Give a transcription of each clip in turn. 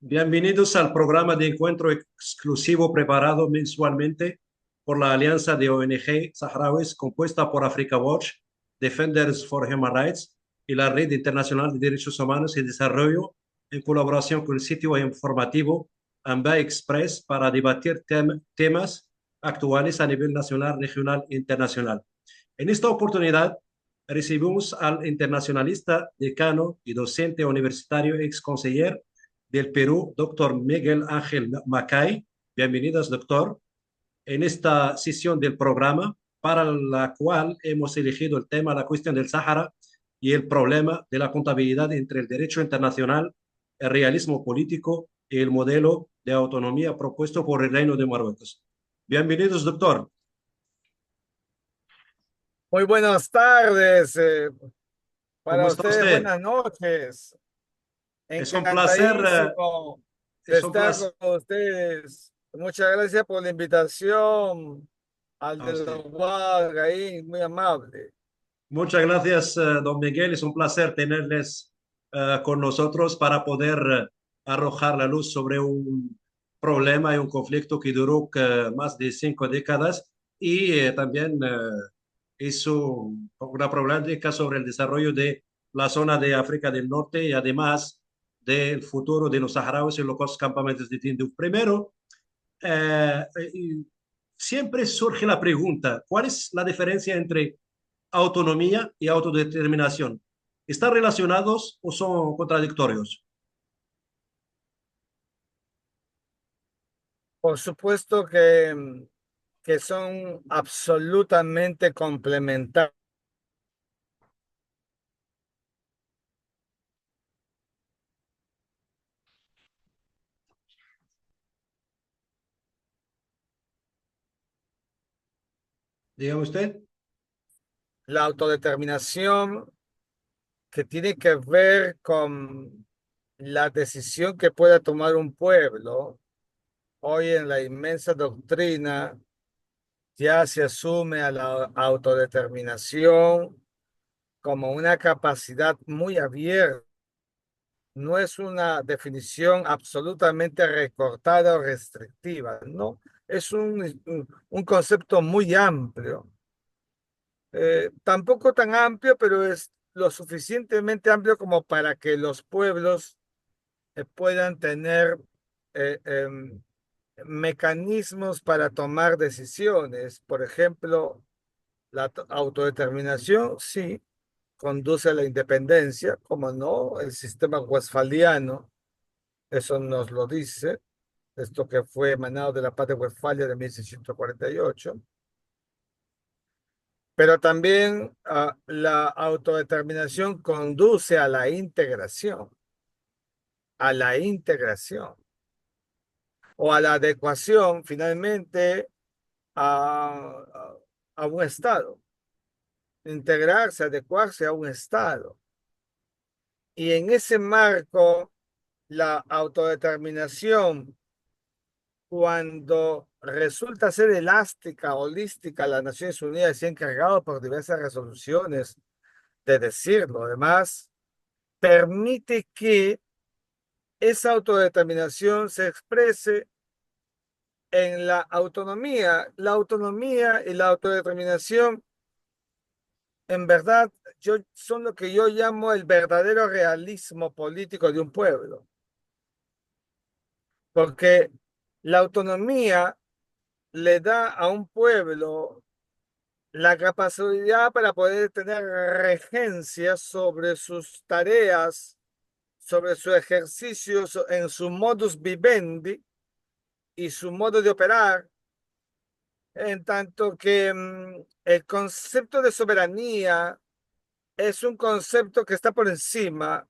Bienvenidos al programa de encuentro exclusivo preparado mensualmente por la Alianza de ONG Saharauis compuesta por Africa Watch, Defenders for Human Rights y la Red Internacional de Derechos Humanos y Desarrollo en colaboración con el sitio informativo Amba Express para debatir temas actuales a nivel nacional, regional e internacional. En esta oportunidad recibimos al internacionalista, decano y docente universitario ex conseller del Perú, doctor Miguel Ángel Macay. Bienvenidos, doctor, en esta sesión del programa para la cual hemos elegido el tema la cuestión del Sáhara y el problema de la contabilidad entre el derecho internacional, el realismo político y el modelo de autonomía propuesto por el Reino de Marruecos. Bienvenidos, doctor. Muy buenas tardes, ¿Cómo para está ustedes usted? buenas noches. Es un placer, Encantadísimo de es un estar placer con ustedes. Muchas gracias por la invitación al a de usted. los ahí, muy amable. Muchas gracias, don Miguel. Es un placer tenerles con nosotros para poder arrojar la luz sobre un problema y un conflicto que duró más de 5 décadas y también hizo una problemática sobre el desarrollo de la zona de África del Norte y además del futuro de los saharauis en los campamentos de Tinduf. Primero, eh, siempre surge la pregunta, ¿cuál es la diferencia entre autonomía y autodeterminación? ¿Están relacionados o son contradictorios? Por supuesto que son absolutamente complementarios. Dígame usted. La autodeterminación que tiene que ver con la decisión que pueda tomar un pueblo. Hoy en la inmensa doctrina ya se asume a la autodeterminación como una capacidad muy abierta. No es una definición absolutamente recortada o restrictiva, no. Es un concepto muy amplio. Tampoco tan amplio, pero es lo suficientemente amplio como para que los pueblos puedan tener eh, em, mecanismos para tomar decisiones. Por ejemplo, la autodeterminación, sí, conduce a la independencia, como no, el sistema westfaliano, eso nos lo dice, esto que fue emanado de la paz de Westfalia de 1648, pero también la autodeterminación conduce a la integración o a la adecuación finalmente a, a un Estado, integrarse, adecuarse a un Estado. Y en ese marco, la autodeterminación, cuando resulta ser elástica, holística, las Naciones Unidas se han encargado por diversas resoluciones de decirlo. Además, permite que esa autodeterminación se exprese en la autonomía. La autonomía y la autodeterminación, en verdad, son lo que yo llamo el verdadero realismo político de un pueblo, porque la autonomía le da a un pueblo la capacidad para poder tener regencia sobre sus tareas, sobre su ejercicio, en su modus vivendi y su modo de operar, en tanto que el concepto de soberanía es un concepto que está por encima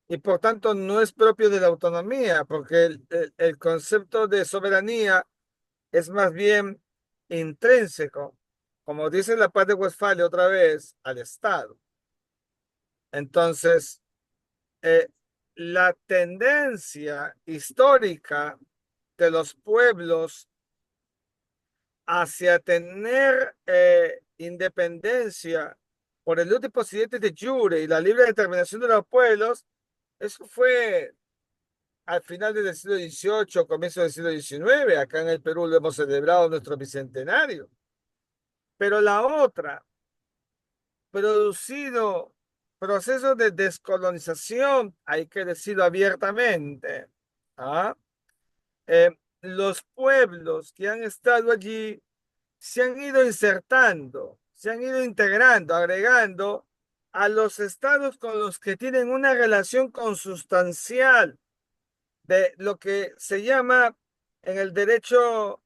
y por tanto no es propio de la autonomía, porque el concepto de soberanía es más bien intrínseco, como dice la paz de Westfalia otra vez, al Estado. Entonces, eh, la tendencia histórica de los pueblos hacia tener independencia por el último presidente de jure y la libre determinación de los pueblos, eso fue al final del siglo XVIII, comienzo del siglo XIX. Acá en el Perú lo hemos celebrado nuestro bicentenario. Pero la otra, producido procesos de descolonización, hay que decirlo abiertamente. ¿Ah? Los pueblos que han estado allí se han ido insertando, se han ido integrando, agregando a los estados con los que tienen una relación consustancial de lo que se llama en el derecho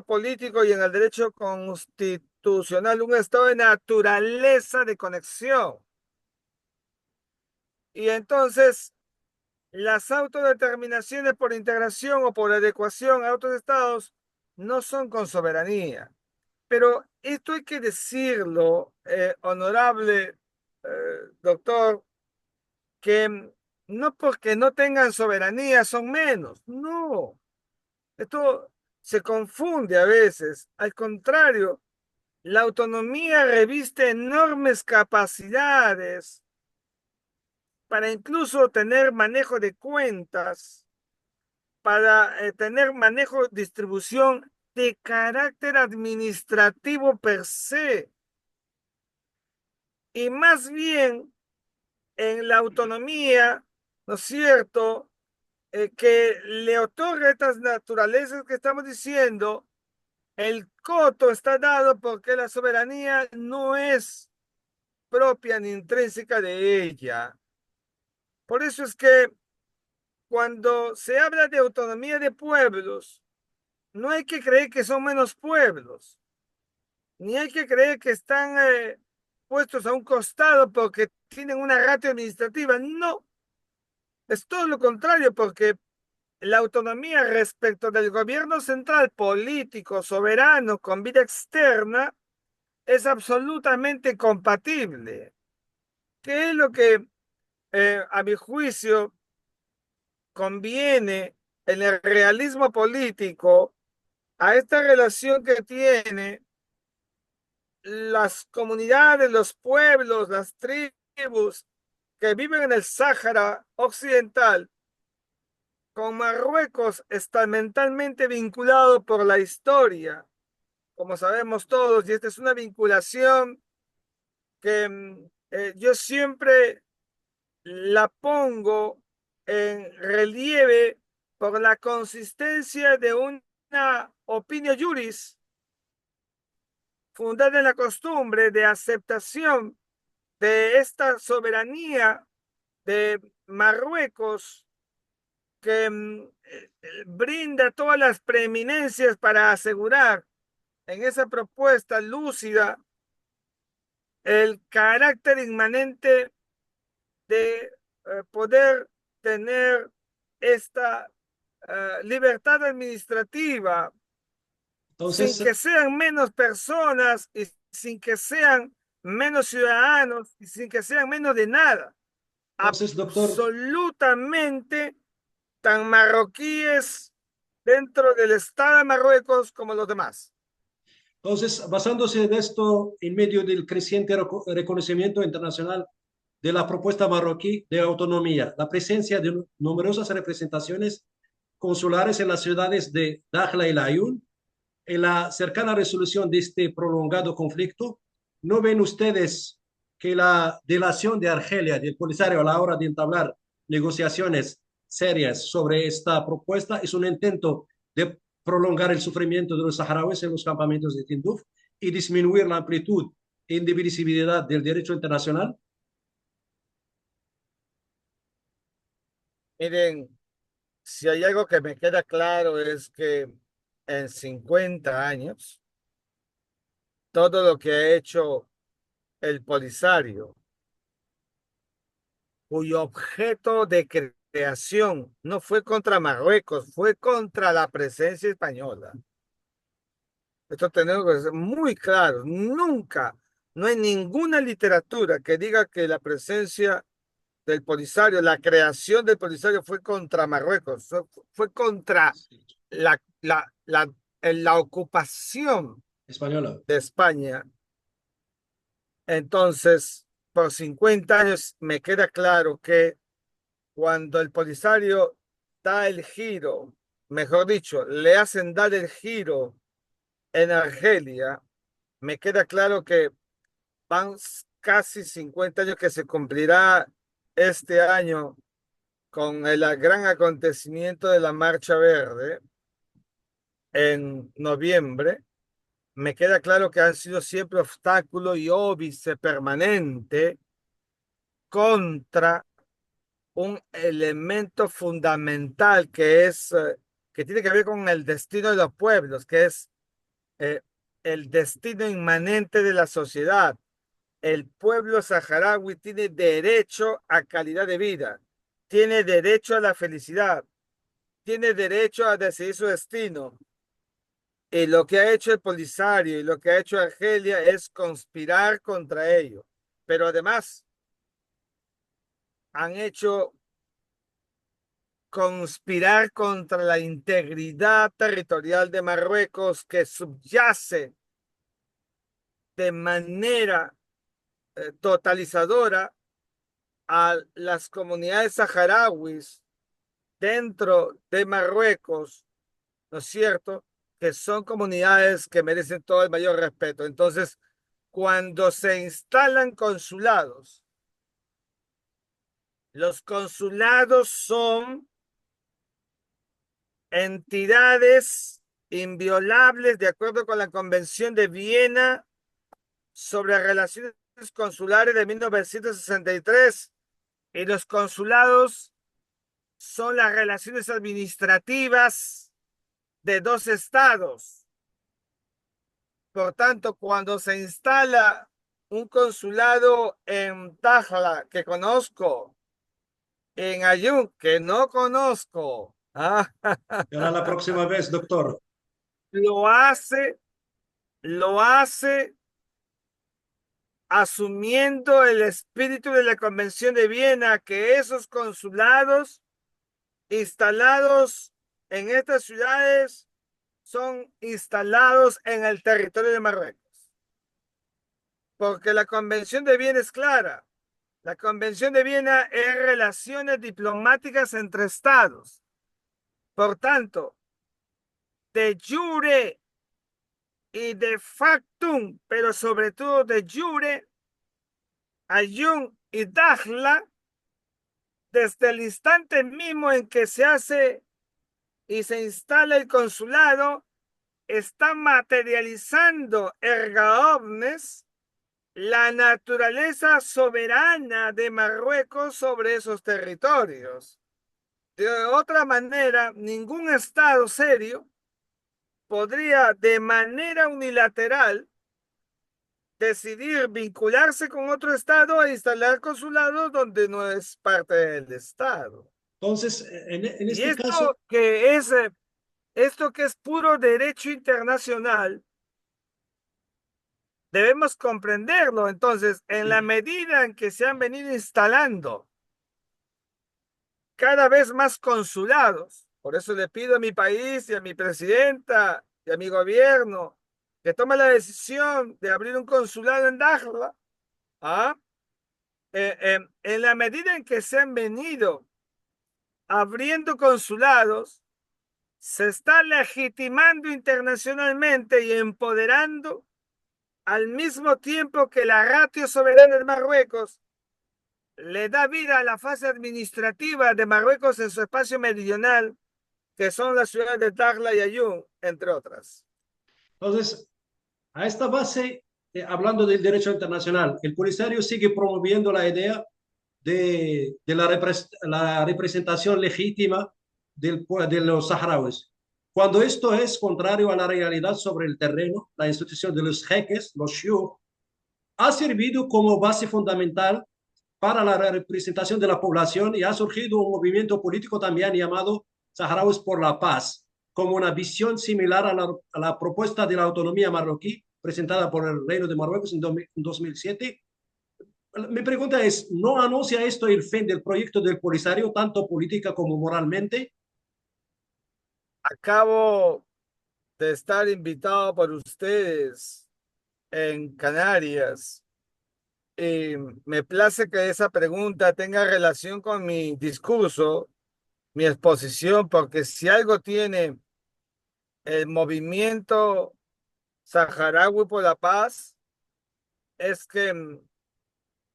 político y en el derecho constitucional, un estado de naturaleza de conexión. Y entonces, las autodeterminaciones por integración o por adecuación a otros estados no son con soberanía. Pero esto hay que decirlo, honorable doctor, que no porque no tengan soberanía son menos. No, esto se confunde a veces. Al contrario, la autonomía reviste enormes capacidades para incluso tener manejo de cuentas, para tener manejo, distribución de carácter administrativo per se. Y más bien en la autonomía, ¿no es cierto?, que le otorga estas naturalezas que estamos diciendo, el coto está dado porque la soberanía no es propia ni intrínseca de ella. Por eso es que cuando se habla de autonomía de pueblos, no hay que creer que son menos pueblos, ni hay que creer que están puestos a un costado porque tienen una ratio administrativa. No, es todo lo contrario, porque la autonomía respecto del gobierno central político, soberano, con vida externa, es absolutamente compatible. ¿Qué es lo que, a mi juicio, conviene en el realismo político a esta relación que tiene las comunidades, los pueblos, las tribus que viven en el Sáhara Occidental, con Marruecos está mentalmente vinculado por la historia, como sabemos todos, y esta es una vinculación que yo siempre la pongo en relieve por la consistencia de una opinio juris fundada en la costumbre de aceptación de esta soberanía de Marruecos que brinda todas las preeminencias para asegurar en esa propuesta lúcida el carácter inmanente de poder tener esta libertad administrativa sin Entonces, que sean menos personas y sin que sean menos ciudadanos y sin que sean menos de nada. doctor, Absolutamente tan marroquíes dentro del Estado de Marruecos como los demás. basándose en esto, en medio del creciente reconocimiento internacional de la propuesta marroquí de autonomía, la presencia de numerosas representaciones consulares en las ciudades de Dakhla y Layún, en la cercana resolución de este prolongado conflicto, ¿no ven ustedes que la delación de Argelia, del Polisario, a la hora de entablar negociaciones serias sobre esta propuesta es un intento de prolongar el sufrimiento de los saharauis en los campamentos de Tinduf y disminuir la amplitud e indivisibilidad del derecho internacional? Miren, si hay algo que me queda claro es que en 50 años, todo lo que ha hecho el Polisario, cuyo objeto de creación no fue contra Marruecos, fue contra la presencia española. Esto tenemos que ser muy claro. Nunca, no hay ninguna literatura que diga que la presencia del Polisario, la creación del Polisario fue contra Marruecos, fue contra la ocupación Española. de España. Entonces, por 50 años me queda claro que cuando el Polisario da el giro, mejor dicho, le hacen dar el giro en Argelia, me queda claro que van casi 50 años que se cumplirá este año con el gran acontecimiento de la Marcha Verde en noviembre. Me queda claro que han sido siempre obstáculo y óbice permanente contra un elemento fundamental que tiene que ver con el destino de los pueblos, que es eh, el destino inmanente de la sociedad. El pueblo saharaui tiene derecho a calidad de vida, tiene derecho a la felicidad, tiene derecho a decidir su destino. Y lo que ha hecho el Polisario y lo que ha hecho Argelia es conspirar contra ello. Pero además han hecho conspirar contra la integridad territorial de Marruecos que subyace de manera totalizadora a las comunidades saharauis dentro de Marruecos, ¿no es cierto? Que son comunidades que merecen todo el mayor respeto. Entonces, cuando se instalan consulados, los consulados son entidades inviolables de acuerdo con la Convención de Viena sobre relaciones consulares de 1963 y los consulados son las relaciones administrativas de dos estados. Por tanto, cuando se instala un consulado en Tajla, que conozco, en Ayun, que no conozco, Será la próxima vez, doctor. lo hace, lo hace asumiendo el espíritu de la Convención de Viena, que esos consulados instalados en estas ciudades son instalados en el territorio de Marruecos. Porque la Convención de Viena es clara. La Convención de Viena es relaciones diplomáticas entre estados. Por tanto, de jure y de factum, pero sobre todo de jure, Ayun y Dakhla, desde el instante mismo en que se hace y se instala el consulado, está materializando erga omnes la naturaleza soberana de Marruecos sobre esos territorios. De otra manera, ningún Estado serio podría de manera unilateral decidir vincularse con otro Estado e instalar consulados donde no es parte del Estado. Entonces, en Y este caso, esto que es puro derecho internacional, debemos comprenderlo. Entonces, en la medida en que se han venido instalando cada vez más consulados, por eso le pido a mi país y a mi presidenta y a mi gobierno que tome la decisión de abrir un consulado en Dakhla, ¿ah? En la medida en que se han venido abriendo consulados, se está legitimando internacionalmente y empoderando al mismo tiempo que la ratio soberana de Marruecos le da vida a la fase administrativa de Marruecos en su espacio meridional, que son las ciudades de Dakhla y Ayun, entre otras. entonces, a esta base, hablando del derecho internacional, el Polisario sigue promoviendo la idea de la representación legítima de los saharauis. Cuando esto es contrario a la realidad sobre el terreno, la institución de los jeques, los shiur, ha servido como base fundamental para la representación de la población y ha surgido un movimiento político también llamado Saharauis por la Paz, como una visión similar a la propuesta de la autonomía marroquí presentada por el Reino de Marruecos en 2007. Mi pregunta es, ¿no anuncia esto el fin del proyecto del Polisario, tanto política como moralmente? Acabo de estar invitado por ustedes en Canarias y me place que esa pregunta tenga relación con mi discurso mi exposición, porque si algo tiene el movimiento saharaui por la paz, es que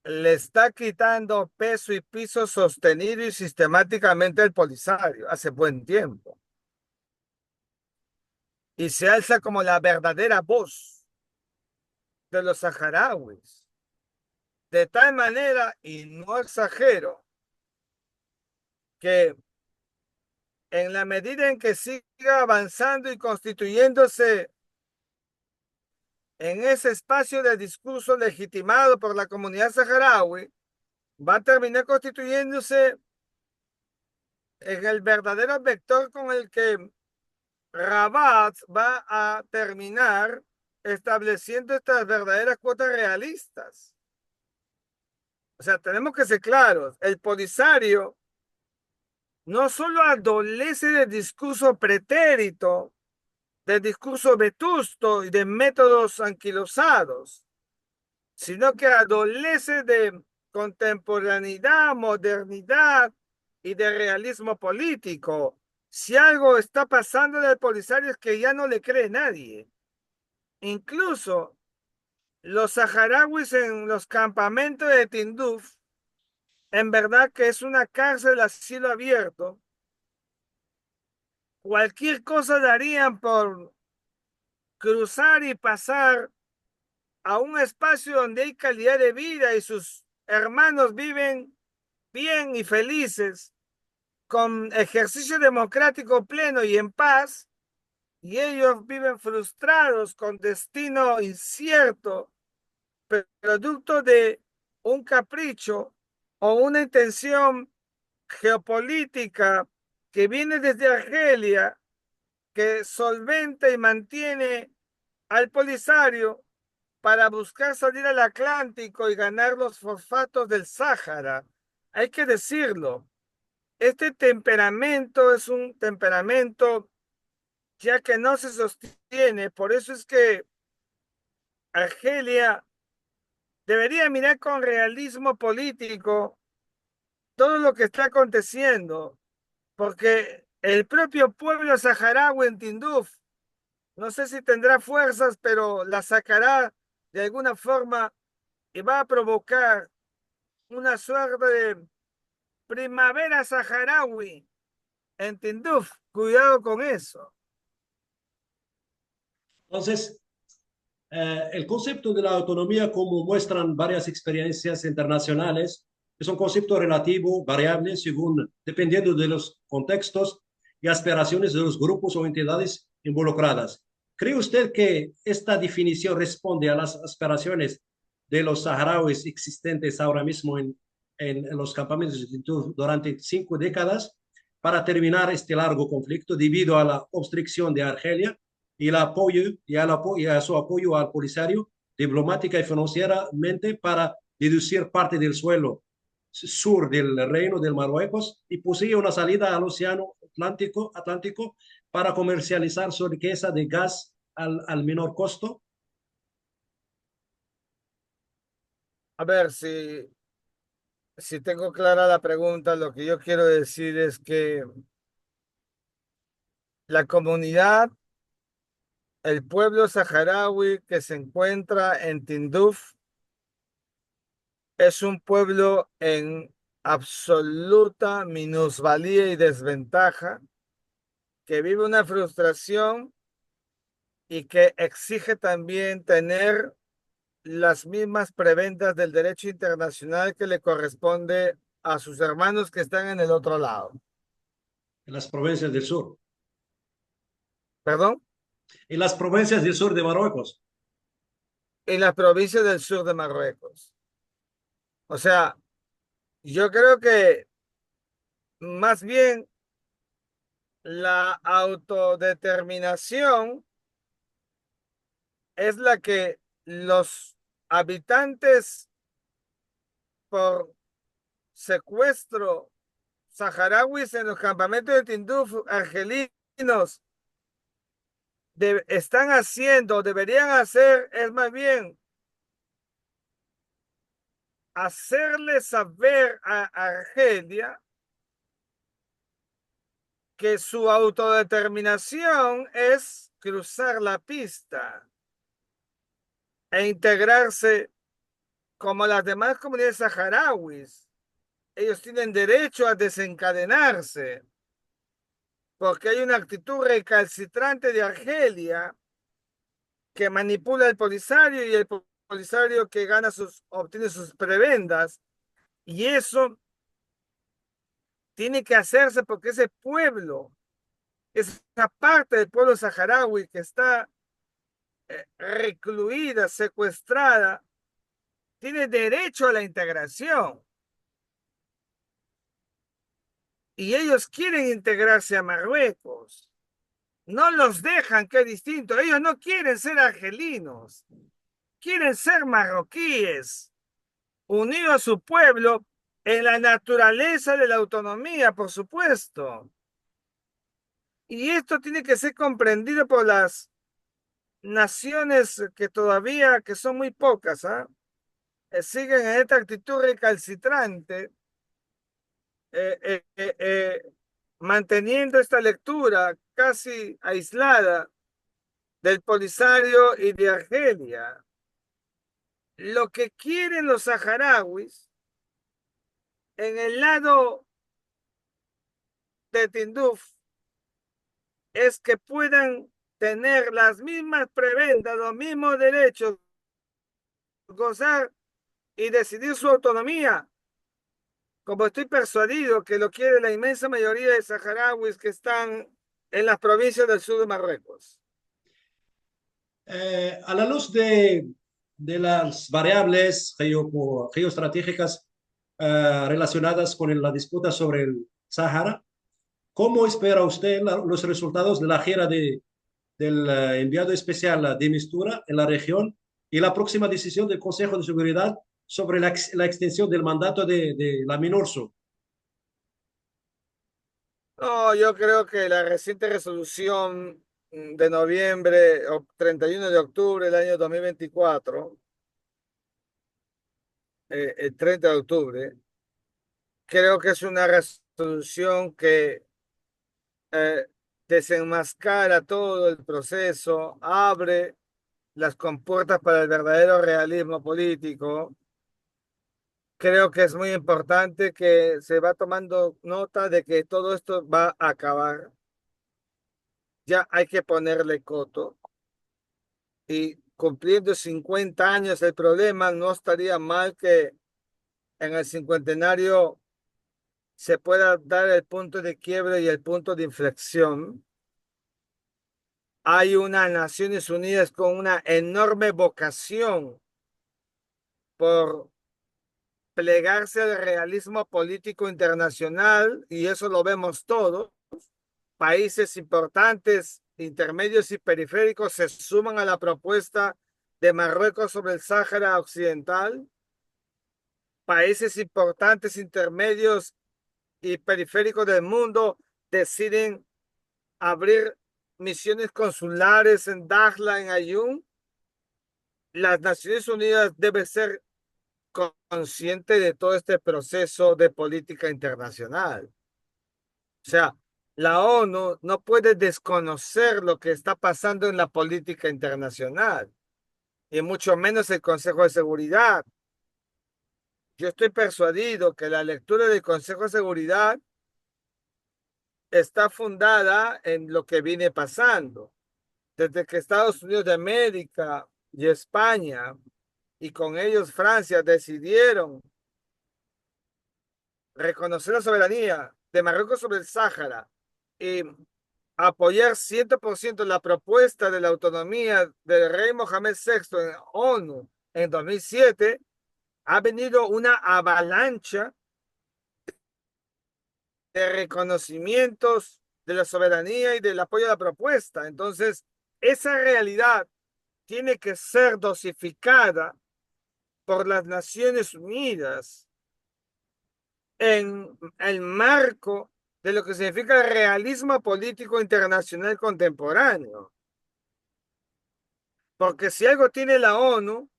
le está quitando peso y piso sostenido y sistemáticamente al Polisario hace buen tiempo. Y se alza como la verdadera voz de los saharauis. De tal manera, y no exagero, que en la medida en que siga avanzando y constituyéndose en ese espacio de discurso legitimado por la comunidad saharaui, va a terminar constituyéndose en el verdadero vector con el que Rabat va a terminar estableciendo estas verdaderas cuotas realistas. O sea, tenemos que ser claros, el Polisario no solo adolece de discurso pretérito, de discurso vetusto y de métodos anquilosados, sino que adolece de contemporaneidad, modernidad y de realismo político. Si algo está pasando en el Polisario es que ya no le cree nadie. Incluso los saharauis en los campamentos de Tinduf, en verdad que es una cárcel a cielo abierto. Cualquier cosa darían por cruzar y pasar a un espacio donde hay calidad de vida y sus hermanos viven bien y felices, con ejercicio democrático pleno y en paz, y ellos viven frustrados con destino incierto, producto de un capricho o una intención geopolítica que viene desde Argelia, que solventa y mantiene al Polisario para buscar salir al Atlántico y ganar los fosfatos del Sáhara. Hay que decirlo, este temperamento es un temperamento ya que no se sostiene, por eso es que Argelia debería mirar con realismo político todo lo que está aconteciendo, porque el propio pueblo saharaui en Tinduf, no sé si tendrá fuerzas, pero la sacará de alguna forma y va a provocar una suerte de primavera saharaui en Tinduf. Cuidado con eso. Entonces, el concepto de la autonomía, como muestran varias experiencias internacionales, es un concepto relativo, variable, según, dependiendo de los contextos y aspiraciones de los grupos o entidades involucradas. ¿Cree usted que esta definición responde a las aspiraciones de los saharauis existentes ahora mismo en los campamentos durante 5 décadas para terminar este largo conflicto debido a la obstrucción de Argelia y, el apoyo, y a su apoyo al Polisario diplomática y financieramente para deducir parte del suelo sur del reino del Marruecos y posee una salida al océano Atlántico para comercializar su riqueza de gas al menor costo? A ver, si tengo clara la pregunta, lo que yo quiero decir es que la comunidad, el pueblo saharaui que se encuentra en Tinduf, es un pueblo en absoluta minusvalía y desventaja, que vive una frustración y que exige también tener las mismas prebendas del derecho internacional que le corresponde a sus hermanos que están en el otro lado. En las provincias del sur. ¿Perdón? En las provincias del sur de Marruecos. En las provincias del sur de Marruecos. O sea, yo creo que más bien la autodeterminación es la que los habitantes por secuestro saharauis en los campamentos de Tinduf argelinos están haciendo, deberían hacer, es más bien hacerle saber a Argelia que su autodeterminación es cruzar la pista e integrarse como las demás comunidades saharauis. Ellos tienen derecho a desencadenarse porque hay una actitud recalcitrante de Argelia que manipula el Polisario y el Polisario que obtiene sus prebendas. Y eso tiene que hacerse porque ese pueblo, esa parte del pueblo saharaui que está recluida, secuestrada, tiene derecho a la integración. Y ellos quieren integrarse a Marruecos. No los dejan, que es distinto. Ellos no quieren ser argelinos, quieren ser marroquíes, unidos a su pueblo en la naturaleza de la autonomía, por supuesto. Y esto tiene que ser comprendido por las naciones que todavía, que son muy pocas, siguen en esta actitud recalcitrante, eh, eh, eh, eh, manteniendo esta lectura casi aislada del Polisario y de Argelia. Lo que quieren los saharauis en el lado de Tinduf es que puedan tener las mismas prebendas, los mismos derechos, gozar y decidir su autonomía, como estoy persuadido que lo quiere la inmensa mayoría de saharauis que están en las provincias del sur de Marruecos. A la luz de las variables geoestratégicas relacionadas con la disputa sobre el Sáhara, ¿cómo espera usted los resultados de la gira del enviado especial de Mistura en la región y la próxima decisión del Consejo de Seguridad sobre la extensión del mandato de la MINURSO? No, yo creo que la reciente resolución de noviembre o 31 de octubre del año 2024, el 30 de octubre, creo que es una resolución que eh, desenmascara todo el proceso, abre las compuertas para el verdadero realismo político. Creo que es muy importante que se va tomando nota de que todo esto va a acabar. Ya hay que ponerle coto. Y cumpliendo 50 años el problema, no estaría mal que en el cincuentenario se pueda dar el punto de quiebre y el punto de inflexión. Hay una Naciones Unidas con una enorme vocación por plegarse al realismo político internacional, y eso lo vemos todos. Países importantes, intermedios y periféricos se suman a la propuesta de Marruecos sobre el Sáhara Occidental. Países importantes, intermedios y periféricos del mundo deciden abrir misiones consulares en Dakhla, en Ayun. Las Naciones Unidas deben ser conscientes de todo este proceso de política internacional. O sea, la ONU no puede desconocer lo que está pasando en la política internacional, y mucho menos el Consejo de Seguridad. Yo estoy persuadido que la lectura del Consejo de Seguridad está fundada en lo que viene pasando. Desde que Estados Unidos de América y España, y con ellos Francia, decidieron reconocer la soberanía de Marruecos sobre el Sáhara y apoyar 100% la propuesta de la autonomía del rey Mohamed VI en ONU en 2007, ha venido una avalancha de reconocimientos de la soberanía y del apoyo a la propuesta. Entonces, esa realidad tiene que ser dosificada por las Naciones Unidas en el marco de lo que significa el realismo político internacional contemporáneo. Porque si algo tiene la ONU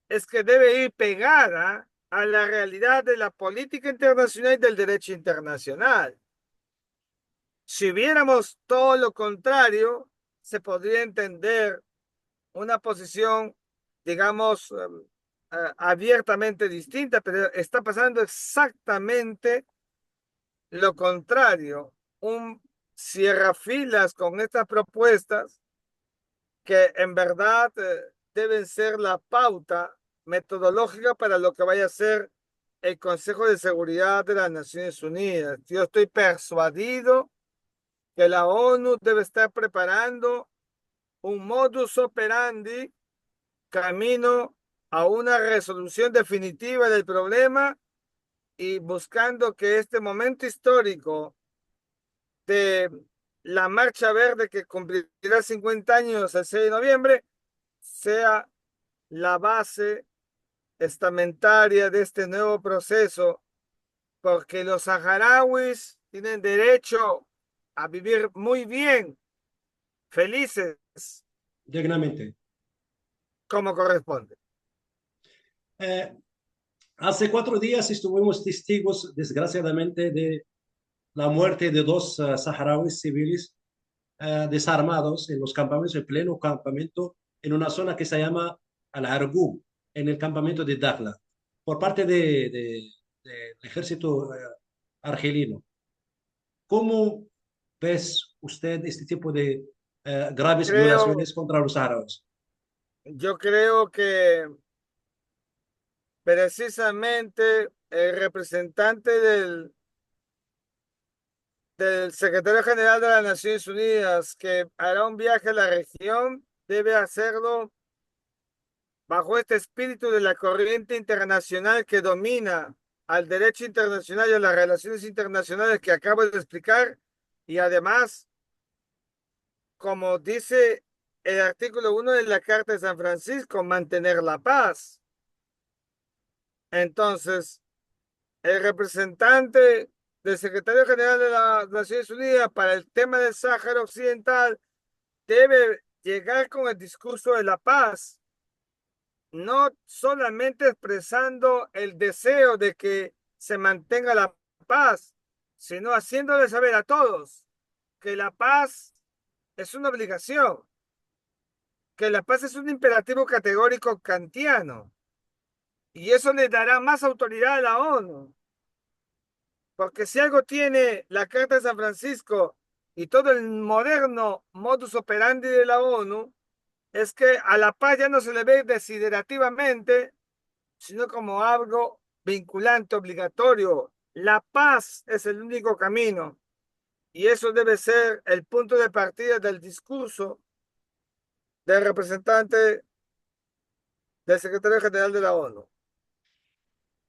es que debe ir pegada a la realidad de la política internacional y del derecho internacional. Si viéramos todo lo contrario, se podría entender una posición, digamos, abiertamente distinta, pero está pasando exactamente lo contrario. Un cierra filas con estas propuestas que en verdad deben ser la pauta metodológica para lo que vaya a ser el Consejo de Seguridad de las Naciones Unidas. Yo estoy persuadido que la ONU debe estar preparando un modus operandi camino a una resolución definitiva del problema y buscando que este momento histórico de la Marcha Verde que cumplirá 50 años el 6 de noviembre sea la base estamentaria de este nuevo proceso, porque los saharauis tienen derecho a vivir muy bien, felices, dignamente. como corresponde. Eh, Hace 4 días estuvimos testigos, desgraciadamente, de la muerte de dos saharauis civiles desarmados en los campamentos, en pleno campamento, en una zona que se llama Al-Argub, en el campamento de Dakhla, por parte del ejército argelino. ¿Cómo ves usted este tipo de graves Creo, violaciones contra los saharauis? yo creo que precisamente el representante del secretario general de las Naciones Unidas que hará un viaje a la región debe hacerlo bajo este espíritu de la corriente internacional que domina al derecho internacional y a las relaciones internacionales que acabo de explicar, y además, como dice el artículo 1 de la Carta de San Francisco, mantener la paz. Entonces, el representante del secretario general de las Naciones Unidas para el tema del Sáhara Occidental debe llegar con el discurso de la paz, no solamente expresando el deseo de que se mantenga la paz, sino haciéndole saber a todos que la paz es una obligación, que la paz es un imperativo categórico kantiano, y eso le dará más autoridad a la ONU, porque si algo tiene la Carta de San Francisco y todo el moderno modus operandi de la ONU, es que a la paz ya no se le ve desiderativamente, sino como algo vinculante, obligatorio. La paz es el único camino y eso debe ser el punto de partida del discurso del representante del secretario general de la ONU.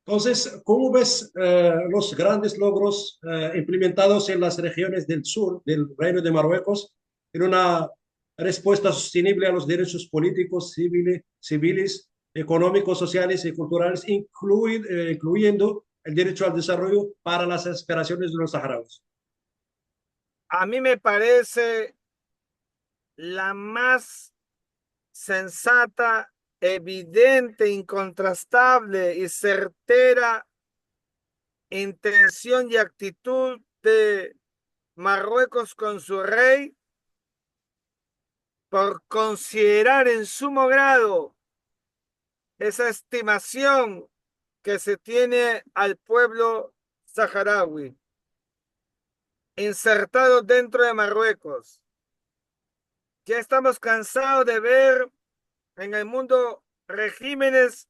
Entonces, ¿cómo ves los grandes logros implementados en las regiones del sur del Reino de Marruecos en una respuesta sostenible a los derechos políticos, civiles, económicos, sociales y culturales, incluyendo el derecho al desarrollo para las aspiraciones de los saharauis? A mí me parece la más sensata, evidente, incontrastable y certera intención y actitud de Marruecos con su rey por considerar en sumo grado esa estimación que se tiene al pueblo saharaui insertado dentro de Marruecos. Ya estamos cansados de ver en el mundo regímenes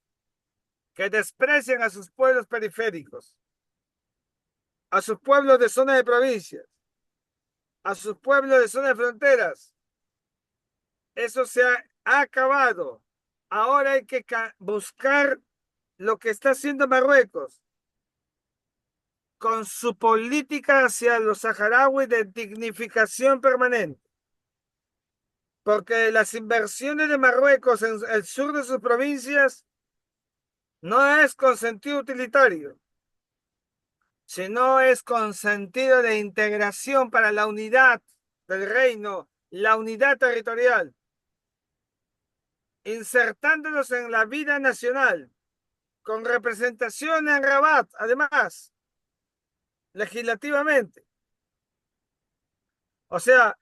que desprecian a sus pueblos periféricos, a sus pueblos de zona de provincias, a sus pueblos de zona de fronteras. Eso ha acabado. Ahora hay que buscar lo que está haciendo Marruecos con su política hacia los saharauis de dignificación permanente. Porque las inversiones de Marruecos en el sur de sus provincias no es con sentido utilitario, sino es con sentido de integración para la unidad del reino, la unidad territorial, insertándolos en la vida nacional, con representación en Rabat, además, legislativamente. O sea,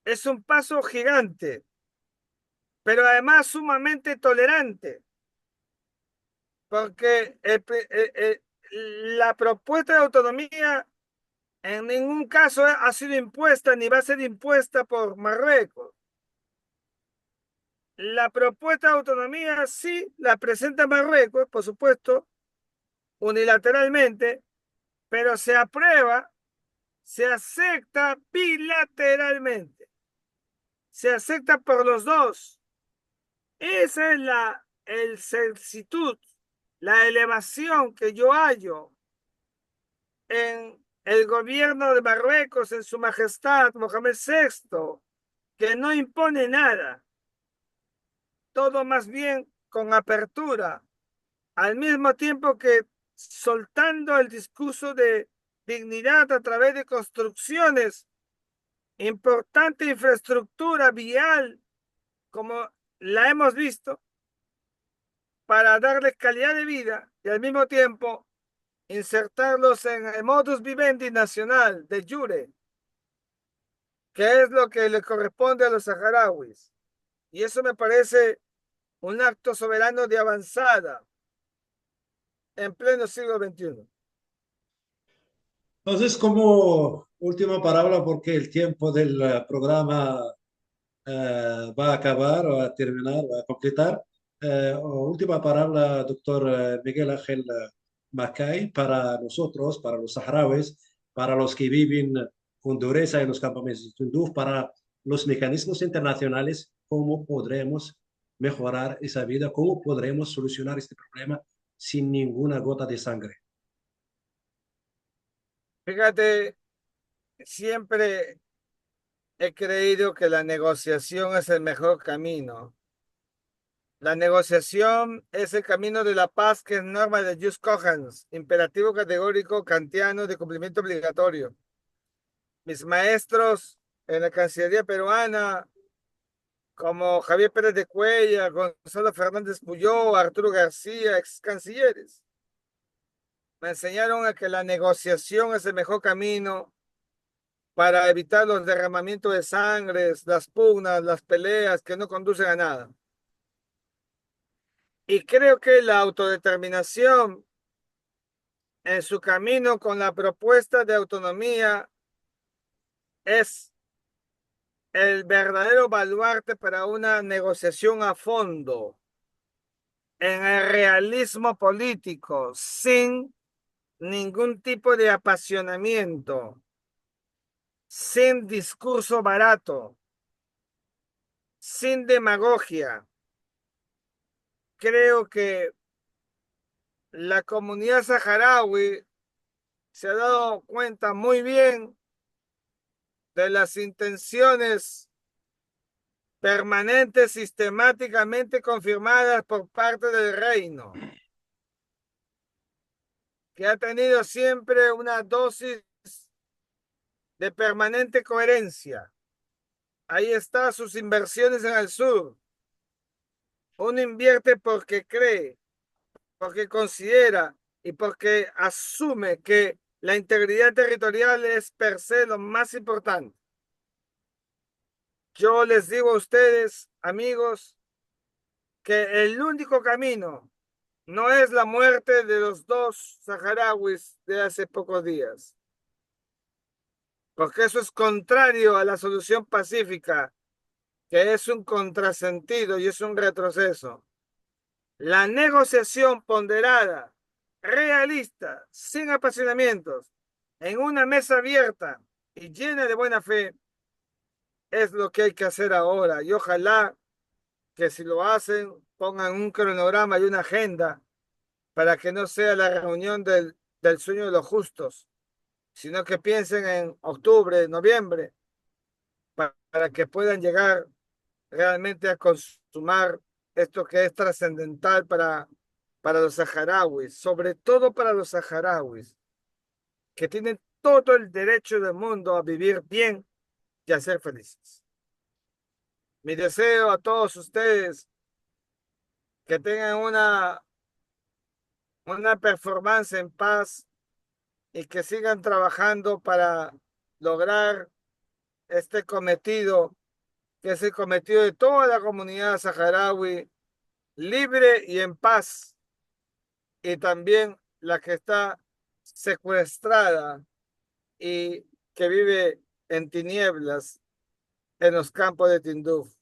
es un paso gigante, pero además sumamente tolerante, porque la propuesta de autonomía en ningún caso ha sido impuesta ni va a ser impuesta por Marruecos. La propuesta de autonomía sí la presenta Marruecos, por supuesto, unilateralmente, pero se aprueba, se acepta bilateralmente, se acepta por los dos. Esa es la solicitud, la elevación que yo hallo en el gobierno de Marruecos, en su majestad Mohamed VI, que no impone nada, todo más bien con apertura, al mismo tiempo que soltando el discurso de dignidad a través de construcciones, importante infraestructura vial, como la hemos visto, para darles calidad de vida y al mismo tiempo insertarlos en el modus vivendi nacional de jure, que es lo que le corresponde a los saharauis. Y eso me parece un acto soberano de avanzada en pleno siglo XXI. Entonces, como última palabra, porque el tiempo del programa va a acabar, va a terminar, va a completar. Última palabra, doctor Miguel Ángel Macay, para nosotros, para los saharauis, para los que viven con dureza en los campamentos de Tinduf, para los mecanismos internacionales, ¿cómo podremos mejorar esa vida? ¿Cómo podremos solucionar este problema sin ninguna gota de sangre? Fíjate, siempre he creído que la negociación es el mejor camino. La negociación es el camino de la paz, que es norma de Jus Cogens, imperativo categórico kantiano de cumplimiento obligatorio. Mis maestros en la Cancillería peruana, como Javier Pérez de Cuellar, Gonzalo Fernández Puyó, Arturo García, ex cancilleres, me enseñaron a que la negociación es el mejor camino para evitar los derramamientos de sangre, las pugnas, las peleas que no conducen a nada. Y creo que la autodeterminación en su camino con la propuesta de autonomía es el verdadero baluarte para una negociación a fondo, en el realismo político, sin ningún tipo de apasionamiento, sin discurso barato, sin demagogia. Creo que la comunidad saharaui se ha dado cuenta muy bien de las intenciones permanentes, sistemáticamente confirmadas por parte del reino, que ha tenido siempre una dosis de permanente coherencia. Ahí están sus inversiones en el sur. Uno invierte porque cree, porque considera y porque asume que la integridad territorial es per se lo más importante. Yo les digo a ustedes, amigos, que el único camino no es la muerte de los dos saharauis de hace pocos días, porque eso es contrario a la solución pacífica, que es un contrasentido y es un retroceso. La negociación ponderada, realista, sin apasionamientos, en una mesa abierta y llena de buena fe, es lo que hay que hacer ahora. Y ojalá que si lo hacen, pongan un cronograma y una agenda para que no sea la reunión del sueño de los justos, sino que piensen en octubre, noviembre, para que puedan llegar realmente a consumar esto que es trascendental para los saharauis, sobre todo para los saharauis, que tienen todo el derecho del mundo a vivir bien y a ser felices. Mi deseo a todos ustedes que tengan una performance en paz y que sigan trabajando para lograr este cometido, que es el cometido de toda la comunidad saharaui, libre y en paz, y también la que está secuestrada y que vive en tinieblas en los campos de Tinduf.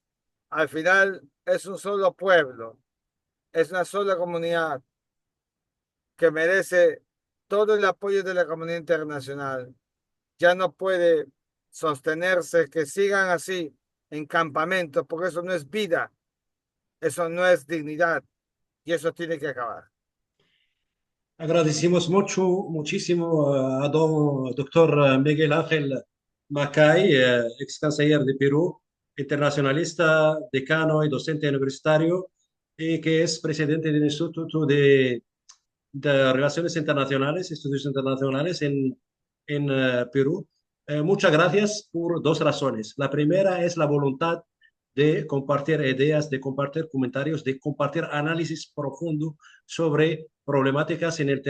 Al final es un solo pueblo, es una sola comunidad que merece todo el apoyo de la comunidad internacional. Ya no puede sostenerse que sigan así en campamentos, porque eso no es vida, eso no es dignidad y eso tiene que acabar. Agradecemos muchísimo a doctor Miguel Ángel Macay, ex canciller de Perú, internacionalista, decano y docente universitario, y que es presidente del Instituto de Relaciones Internacionales, Estudios Internacionales en Perú. Muchas gracias por dos razones. La primera es la voluntad de compartir ideas, de compartir comentarios, de compartir análisis profundo sobre problemáticas en el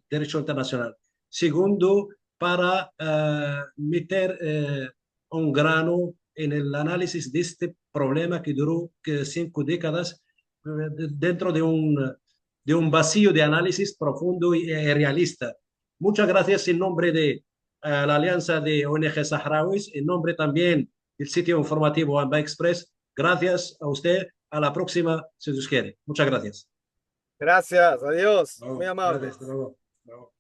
derecho internacional. Segundo, para meter un grano en el análisis de este problema que duró 5 décadas dentro de un vacío de análisis profundo y realista. Muchas gracias en nombre de la Alianza de ONG Saharauis, en nombre también del sitio informativo Amba Express. Gracias a usted. A la próxima, si Dios quiere. Muchas gracias. Gracias, adiós, muy No, gracias. Hasta amables. luego. No.